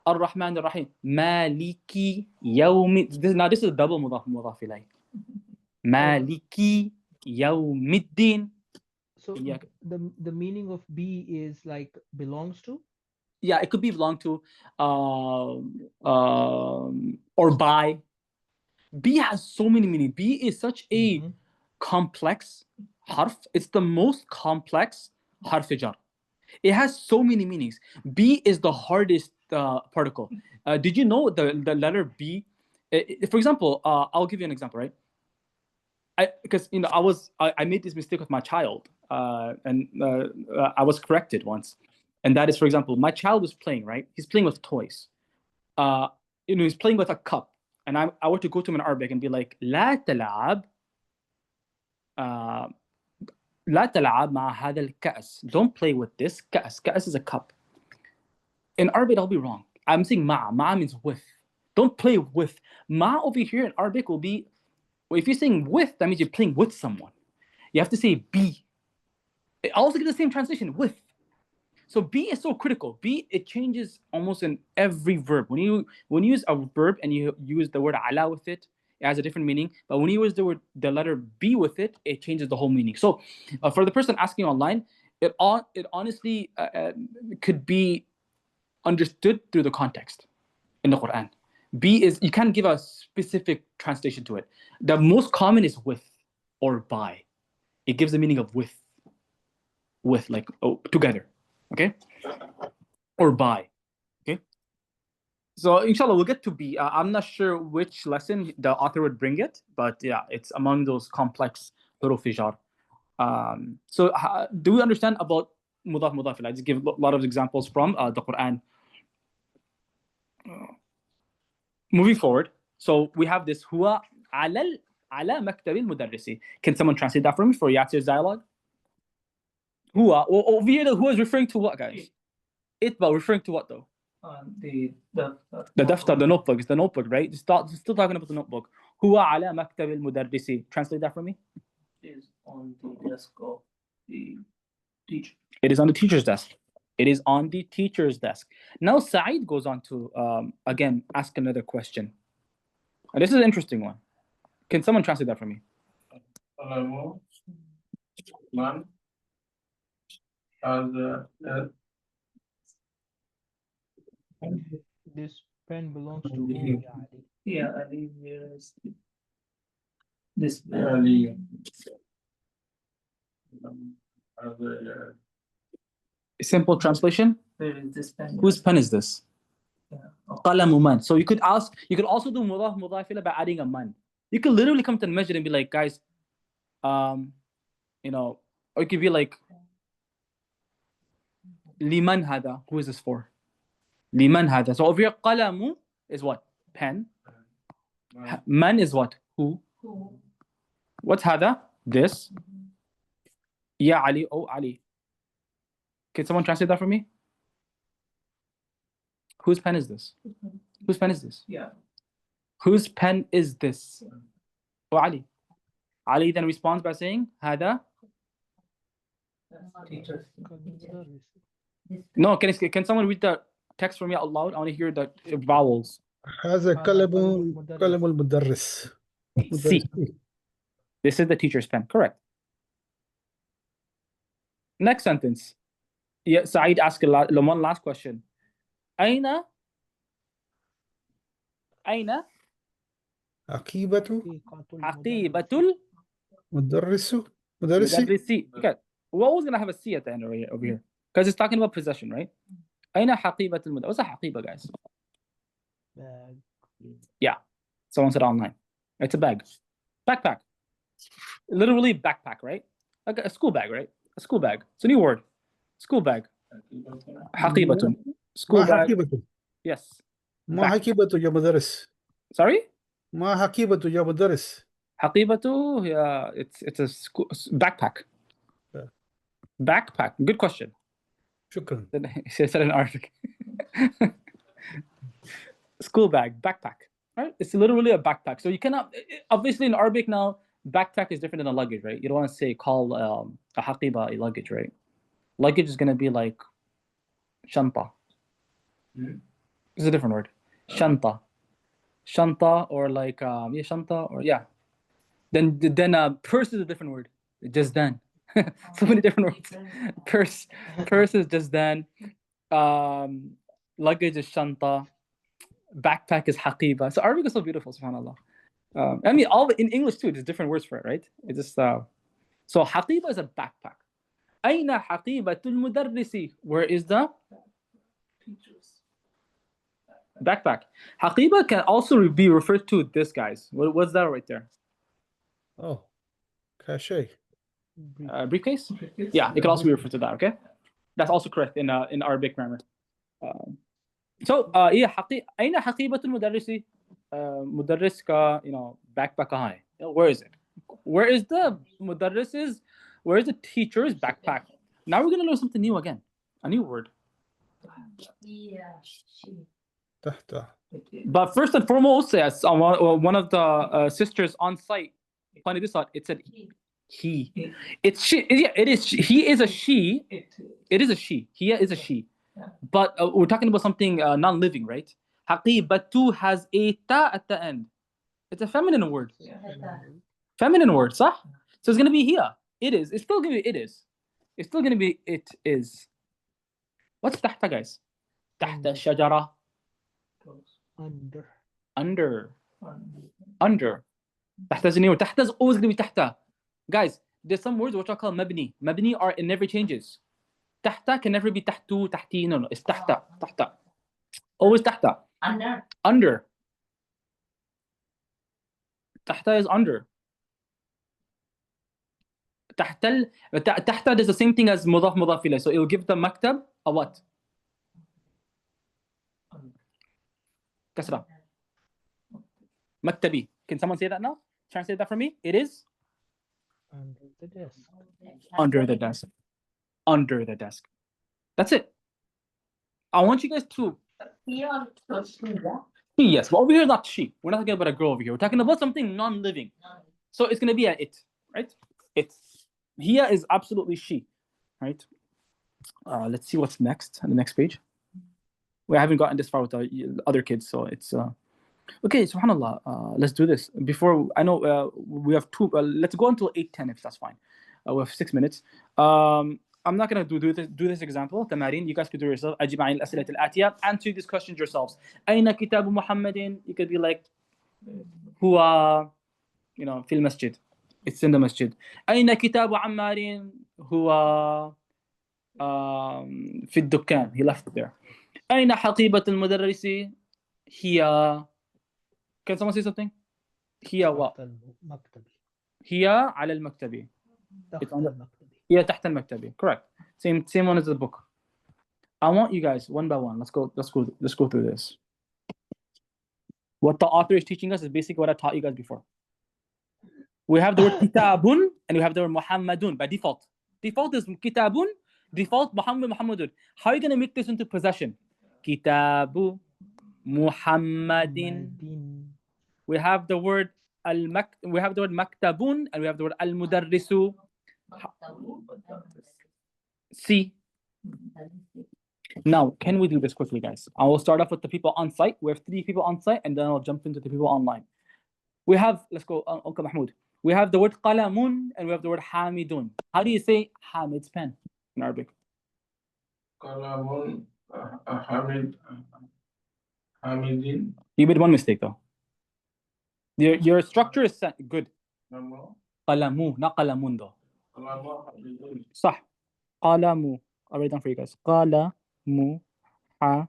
Ar-Rahman Ar-Rahim. Maliki Yawmi. Now this is a double Mudhāf Ilayh. Maliki Yawmiddin. So Yeah. the meaning of be is like belongs to. Yeah, it could be belong to, or by. B has so many meanings. B is such a complex harf. It's the most complex harf jar. It has so many meanings. B is the hardest particle. Did you know the letter B? For example, I'll give you an example, right? Because I made this mistake with my child, and I was corrected once. And that is, for example, my child was playing, right? He's playing with toys. He's playing with a cup. And I were to go to him in Arabic and be like, لا تلعب لا تلعب مع هذا الكأس. Don't play with this كأس. كأس is a cup. In Arabic, I'll be wrong. I'm saying مع. مع means with. Don't play with. مع over here in Arabic will be, well, if you're saying with, that means you're playing with someone. You have to say be. It also gets the same translation, with. So be is so critical. Be, it changes almost in every verb. When you use a verb and you use the word ala with it, it has a different meaning. But when you use the letter B with it, it changes the whole meaning. So for the person asking online, it honestly could be understood through the context in the Quran. B is, you can't give a specific translation to it. The most common is with or by. It gives the meaning of with like together. Okay, or by. Okay, so inshallah we'll get to B. I'm not sure which lesson the author would bring it, but yeah, it's among those complex huruf jar. So do we understand about Mudhāf Ilayh? I just give a lot of examples from the Quran. Moving forward, so we have this huwa ala maktab al-mudarrisi. Can someone translate that for me for Yassir's dialogue? Huwa, over here, the huwa is referring to what, guys? It, but referring to what though? The daftar, the notebook. It's the notebook, right? Still talking about the notebook. Huwa ala maktab al-mudarrisi. Translate that for me. is on the desk of the teacher. It is on the teacher's desk. It is on the teacher's desk. Now Sa'id goes on to again ask another question. And this is an interesting one. Can someone translate that for me? Man has This pen belongs to whom, Ya Ali? Yeah, Ali, where is this Ali Simple translation. Where is this pen? Whose pen is this? Yeah. Oh. Qalamu man. So you could also do Mudhāf Ilayh by adding a man. You could literally come to the masjid and be like, guys, or you could be like, liman hada. Who is this for? Liman hada. So over here, qalamu is what? Pen. Man is what? Who? What's hada? This. Ya Ali. Oh, Ali. Can someone translate that for me? Whose pen is this? Whose pen is this? Yeah. Whose pen is this? Oh, Ali. Ali then responds by saying, hada. Teacher. No, can someone read the text for me out loud? I want to hear the vowels. هذا كلم مدرس. كلم المدرس. C. مدرسي. This is the teacher's pen. Correct. Next sentence. Yeah, Saeed asked one last question. أين عقيبة حقيبة مدرس مدرسي. المدرسي? Okay. We're always gonna have a C at the end over here because it's talking about possession, right? أين حقيبة المدرس? What's a حقيبة, guys? Bag. Yeah. Someone said online. It's a bag. Backpack. Literally backpack, right? Like a school bag, right? A school bag. It's a new word. School bag. حقيبة. School ما bag. حقيبة. Yes. ما حقيبة يا مدرس. Sorry? ما حقيبة يا مدرس. حقيبة. Yeah, it's a school backpack. Yeah. Backpack. Good question. شكرا. She said in Arabic. School bag, backpack. Right? It's literally a backpack. So you cannot, obviously in Arabic now, backpack is different than a luggage, right? You don't want to say call a haqiba a luggage, right? Luggage is going to be like shanta. It's a different word. Shanta. Shanta or like, yeah, shanta or yeah. Then purse is a different word. Just then. So many different words. Purse is just then. Luggage is shanta. Backpack is haqiba. So Arabic is so beautiful, subhanAllah. I mean, all in English too, there's different words for it, right? It's just so haqiba is a backpack. أين حقيبة المدرس? Where is the backpack? Haqiba can also be referred to this, guys. What's that right there? Oh, cachet. Briefcase? Yeah, it can also be referred to that. Okay, that's also correct in Arabic grammar. So yeah, أين حقيبة المدرس? مدرس ka, backpack هاي. Where is it? Where is the mudarris's? Where is the teacher's backpack? Now we're gonna learn something new again. A new word. Yeah, she. تحت. But first and foremost, yes, one of the sisters on site pointed this out. It said he. It's she. Yeah, it is. He is a she. It is a she. He is a she. But we're talking about something non-living, right? Haqibatu has a ta at the end. It's a feminine word. Feminine word, صح? So it's gonna be here. It is. It's still gonna be it is. It's still gonna be it is. What's tahta, guys? Tahta shajara. Under. Under. Tahta is a new word. Tahta is always gonna be tahta. Guys, there's some words which are called mabni. Mabni are, it never changes. Tahta can never be tahtu, tahti. No, it's tahta. Tahta. Always tahta. Under. Tahta is under. Tahta is the same thing as Mudhāf Ilayh. So it will give the maktab a what? Kasra. Maktabi. Can someone say that now? Try and say that for me. It is Under the desk. under the desk. Under the desk. That's it. I want you guys to. Yes, but over here, not she. We're not talking about a girl over here. We're talking about something non-living. So it's going to be a it, right? It. Here is absolutely she, right? Let's see what's next on the next page. We haven't gotten this far with the other kids, so it's okay. Subhanallah. Let's do this. Before I know we have two. Let's go until 8:10 if that's fine. We have 6 minutes. I'm not gonna do this example. تمارين. You guys could do it yourself. أجيب عن الأسئلة الآتية. Answer these questions yourselves. أين كتاب محمد? You could be like, هو, في المسجد. It's in the masjid. أين كتاب عمار؟ هو في الدكان. He left it there. أين حقيبة المدرس؟ هي. Can someone say something? هي what? هي على المكتب. هي تحت المكتب. Correct. Same one as the book. I want you guys one by one. Let's go through this. What the author is teaching us is basically what I taught you guys before. We have the word kitabun and we have the word Muhammadun by default. Default is kitabun, default Muhammadun. How are you going to make this into possession? Kitabu Muhammadin. We have the word maktabun and we have the word al-mudarrisu. See. Now, can we do this quickly, guys? I will start off with the people on site. We have 3 people on site, and then I'll jump into the people online. We have, let's go, Uncle Mahmoud. We have the word qalamun and we have the word hamidun. How do you say Hamid's pen in Arabic? Kalamun Hamidin. You made one mistake though. Your structure is good. Nama Qalamu, not qalamun though. Kalama Hamidin. صح. قلم. I'll write down for you guys. قلم حامد.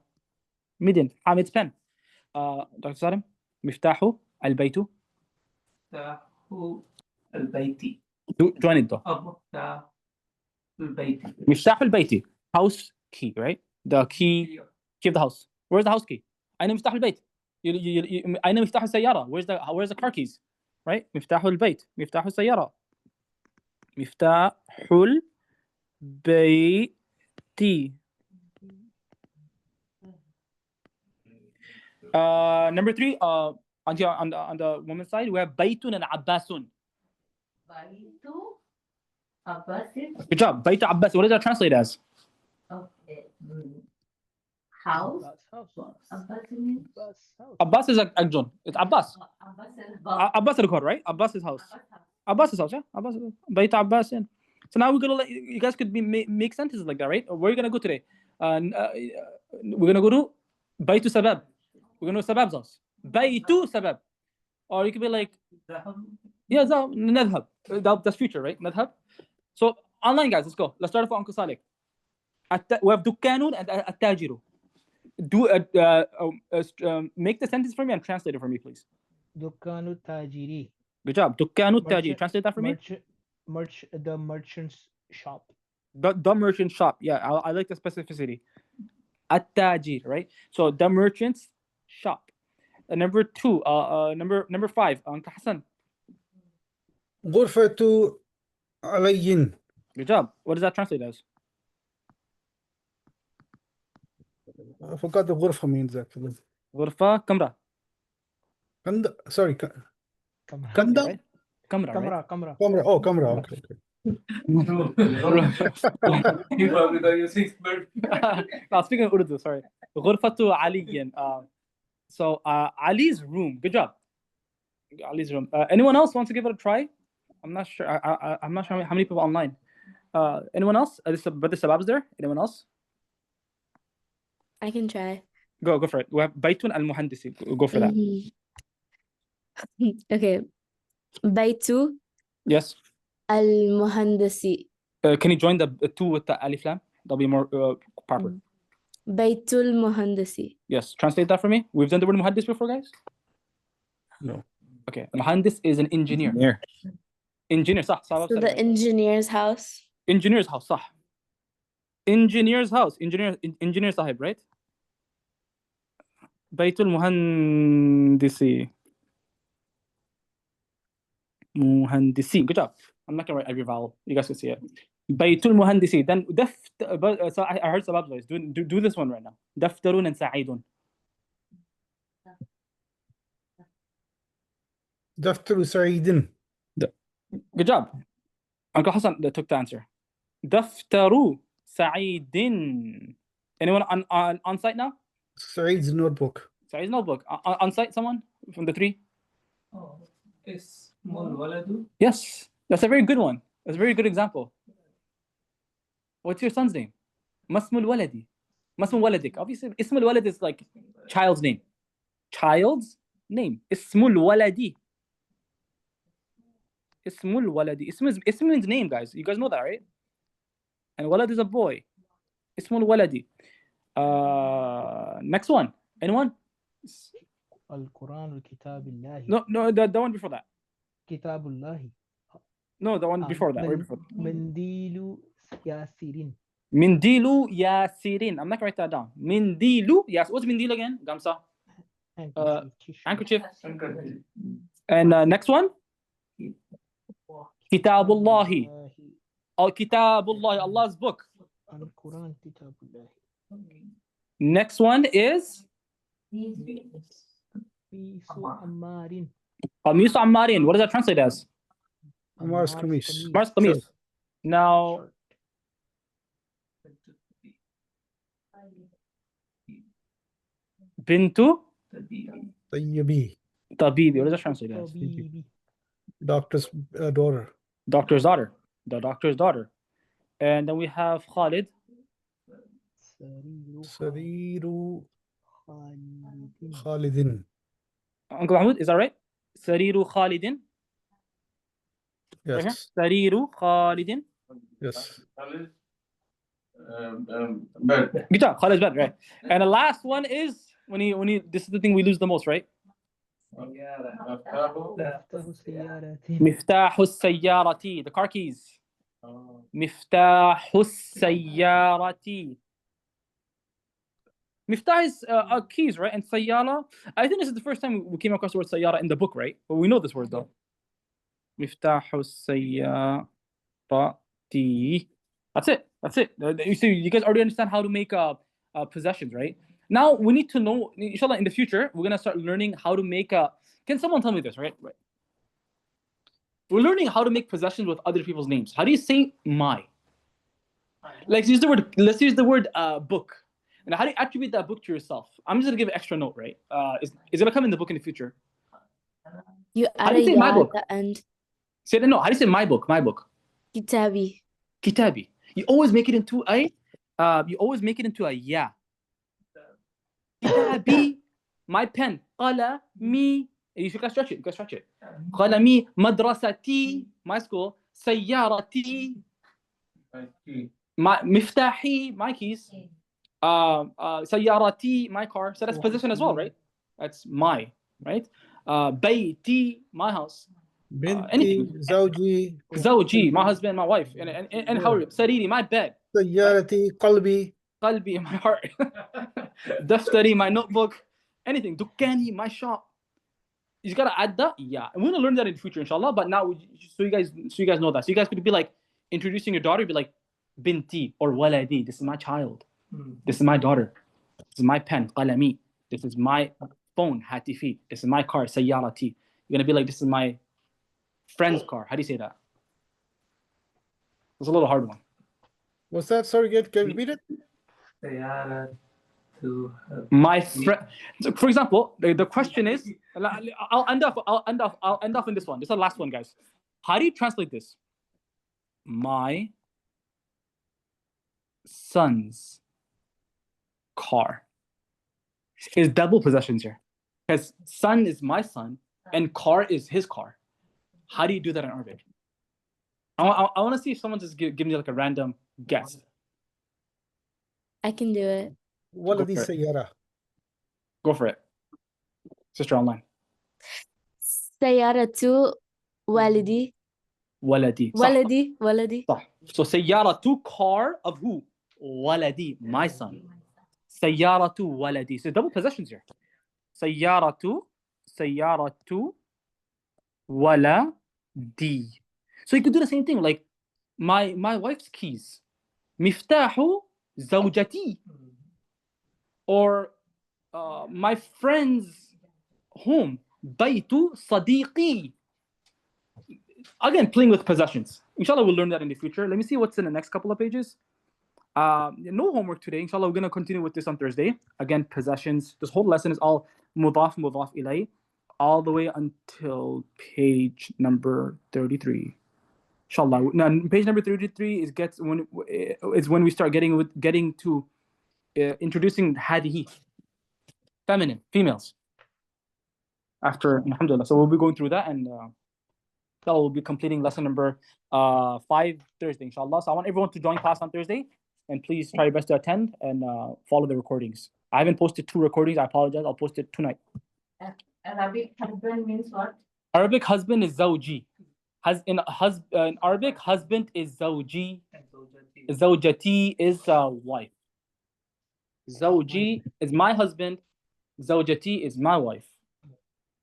Hamid's pen. Dr. Salim. مفتاح البيت. مفتاح البيت. Join it though. مفتاح البيت. مفتاح البيت. House key, right? The key of the house. Where's the house key? أين مفتاح البيت? أين مفتاح السيارة? Where's the car keys? Right? مفتاح البيت. مفتاح السيارة. مفتاح البيت. Number 3, on the woman's side, we have Baytun and Abbasun. Baitu Abbasid. Good job. Baytu Abbas. What does that translate as? Okay. House. House. Abbas means Bus house. Abbas is Akjon. It's Abbas. Abbas is house. Abbas is right? Abbas's house. Abbas's house, yeah? Abbas. Baytu Abbas. So now we're gonna you guys could make sentences like that, right? Where are you gonna go today? We're gonna go to Baytu Sabab. We're gonna go to Sabab's house. Baytu Sabab. Or you could be like, yeah, Nadhab. That's future, right? Nadhab. So online, guys, let's go. Let's start off with Uncle Saleh. We have Dukkanun and Attajiru. Make the sentence for me and translate it for me, please. Dukkanu tajiri. Good job. Dukkanu Tajiri. Merchant- Translate that for me. The merchant's shop. The merchant shop. Yeah, I like the specificity. At-Tajir, right? So the merchant's shop. Number 2, number 5, Uncle Hassan. غرفة علي. Good job. What does that translate as? I forgot the غرفة means actually. غرفة كمرة. Sorry, Camera. Kanda? Right? Kamra, right? Camera. camera. Oh, camera. Okay. You probably thought you 6 but No, speaking of Urdu, sorry. غرفة علي. So Ali's room. Good job. Ali's room. Anyone else wants to give it a try? I'm not sure. I'm not sure how many people online. Anyone else? But the Sabab's there. Anyone else? I can try. Go for it. We have Baytun al-Muhandisi. Go for that. Mhm. Okay. Baitu Yes. al-Muhandisi. Can you join the 2 with the alif lam? That'll be more proper. Baitul Muhandisi. Yes. Translate that for me. We've done the word muhaddis before, guys. No. Okay. Muhandis is an engineer. Engineer. صح. So the engineer's house. Engineer's house. صح. Engineer's house. Engineer sahib, right? Baytul Muhandisi. Muhandisi. Good job. I'm not gonna write every vowel. You guys can see it. Baytul Muhandisi. Then so I heard Sabab's voice. Do this one right now. Daftarun and Sa'idun. دفتر سعيد. Good job. Uncle Hassan took the answer. Daftaru Sa'idin. Anyone on site now? سعيد's notebook. Sa'id's notebook. On site, someone from the 3? Oh, اسم الولد. Yes. That's a very good one. That's a very good example. What's your son's name? Masmul Waladi. Masmul Waladik. Obviously, Ismul Walad is like child's name. Child's name. Ismul Waladi. Ismul Waladi. Ism means name, guys. You guys know that, right? And Walad is a boy. Ismul Waladi. Next one. Anyone? Al-Quran Kitabullahi. No, the one before that. Kitabullahi. No, the one before that. Right before. Mandilu Yasirin. Mindilu Yasirin. I'm not gonna write that down. Mindilu. Yes. What's Mindil again? Gamsa. Handkerchief. And next one. Kitabullahi. Oh, Kitabullahi. Allah's book. Al-Quran Kitabullahi. Next one is Fisu Ammarin. Qamisu Ammarin. What does that translate as? Ammar's Kamis. Mars Qamis. Now, Bintu Tayyibi. Tabibi. What does that translate as? Tabibi. Doctor's daughter. Doctor's daughter. The doctor's daughter. And then we have Khalid. Sariru Sariru Khalidin. Uncle Mahmoud, is that right? Sariru Khalidin. Right here. Yes. Sariru Khalidin. Yes. Bed. Good job. Khalid's bed, right? And the last one is when he this is the thing we lose the most, right? Miftahu Sayyarati. Miftahu Sayyarati, the car keys. Miftahu Sayyarati. Miftah is keys, right? And Sayyara, I think this is the first time we came across the word Sayyara in the book, right? But we know this word though. Miftahu Sayyarati. That's it. That's it. You see, you guys already understand how to make possessions, right? Now we need to know, inshallah, in the future, we're gonna start learning how to make can someone tell me this, right? We're learning how to make possessions with other people's names. How do you say my? Let's use the word book. And how do you attribute that book to yourself? I'm just gonna give an extra note, right? It's gonna come in the book in the future. You How add do you a say ya my at book? the end. Say that no. How do you say my book? My book. Kitabi. Kitabi. You always make it into a ya. Kitabi. My pen. Qalami. You should stretch it. You can stretch it. Qalami. Madrasati. My school. Sayyarati. My miftahi. My keys. Sayyarati. My car. So that's possession as well, right? That's my, right? Bayti. My house. Binti, Anything. Zawji, Zawji. My husband. My wife. And how? Sariri. My bed. Sayyarati, Qalbi. Qalbi, my heart. Daftari, my notebook. Anything. Dukkani, my shop. You just gotta add that. Yeah. And we're gonna learn that in the future, inshallah. But now, so you guys know that. So you guys could be like introducing your daughter, be like binti or waladi. This is my child. This is my daughter. This is my pen, qalami. This is my phone, hatifi. This is my car, sayyarati. You're gonna be like, this is my friend's car. How do you say that? It's a little hard one. What's that? Sorry, can you repeat it? My friend. So for example, the question is, I'll end off in this one. This is the last one, guys. How do you translate this? My son's car. Is double possessions here, because son is my son and car is his car. How do you do that in Arabic? I want to see if someone just give me like a random guess. I can do it. Waladi for it. Sayyara. Go for it, sister online. Sayyaratu walidi. Waladi. صح. Waladi. صح. So sayyaratu, car of who? Waladi, my son. Sayyaratu waladi. So double possessions here. Sayyaratu waladi. So you could do the same thing, like my wife's keys. Miftahu zawjati. Or my friend's home. Baytu sadiqi. Again, playing with possessions. Inshallah, we'll learn that in the future. Let me see what's in the next couple of pages. No homework today. Inshallah, we're going to continue with this on Thursday. Again, possessions. This whole lesson is all Mudhāf Ilayh, all the way until page number 33. Inshallah. Now, page number 33 is when we start getting to introducing hadihi, feminine, females. After, alhamdulillah. So we'll be going through that, and that will be completing lesson number 5 Thursday, inshallah. So I want everyone to join class on Thursday, and please try your best to attend and follow the recordings. I haven't posted 2 recordings. I apologize. I'll post it tonight. Arabic husband means what? Arabic husband is zawji. In Arabic, husband is zawji. Zawjati is wife. Zawji is my husband. Zawjati is my wife.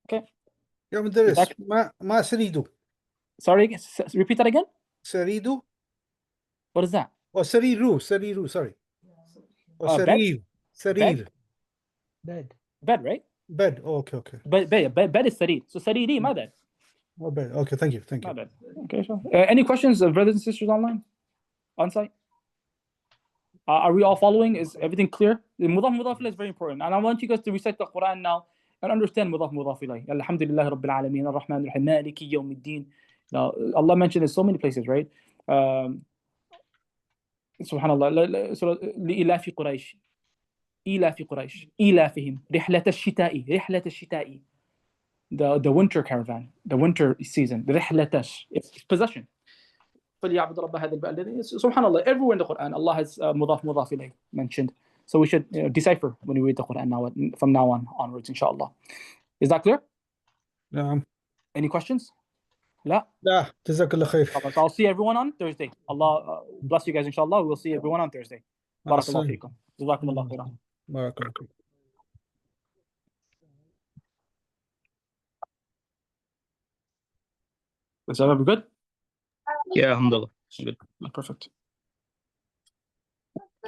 Okay. يا مدرس ما سريدو. Sorry, repeat that again. سريدو. What is that? Oh, سريرو. Sorry. Oh, Bed? سرير. Bed. Bed, right? Bed. Oh, okay. Bed is sarir. So sariri, my bed. Oh, bed. Okay, thank you. My bad. Okay, sure. Any questions, brothers and sisters online? On site? Are we all following? Is everything clear? The Mudhāf Ilayh is very important. And I want you guys to recite the Quran now and understand Mudhāf Ilayh. Alhamdulillah Rabbil Alameen, Ar-Rahman Ar-Rahim, Maliki Yawmiddin. Now, Allah mentioned in so many places, right? Subhanallah. So, لإلاف قريش إلاف قريش إلافهم رحلة الشتاء the winter caravan, the winter season, رحلة it's possession. فليعبد رب هذا البلد الذي subhanallah, everywhere in the Quran Allah has Mudhāf Ilayh mentioned. So we should decipher when we read the Quran now, from now on onwards, inshallah. Is that clear? نعم. Any questions? لا. لا جزاك الله خير. So I'll see everyone on Thursday. Allah bless you guys, inshallah. We'll see everyone on Thursday. مع بارك الله السلامة. فيكم. جزاكم الله خيرا. بارك الله فيك. Is that good? Yeah, alhamdulillah. Good. Perfect.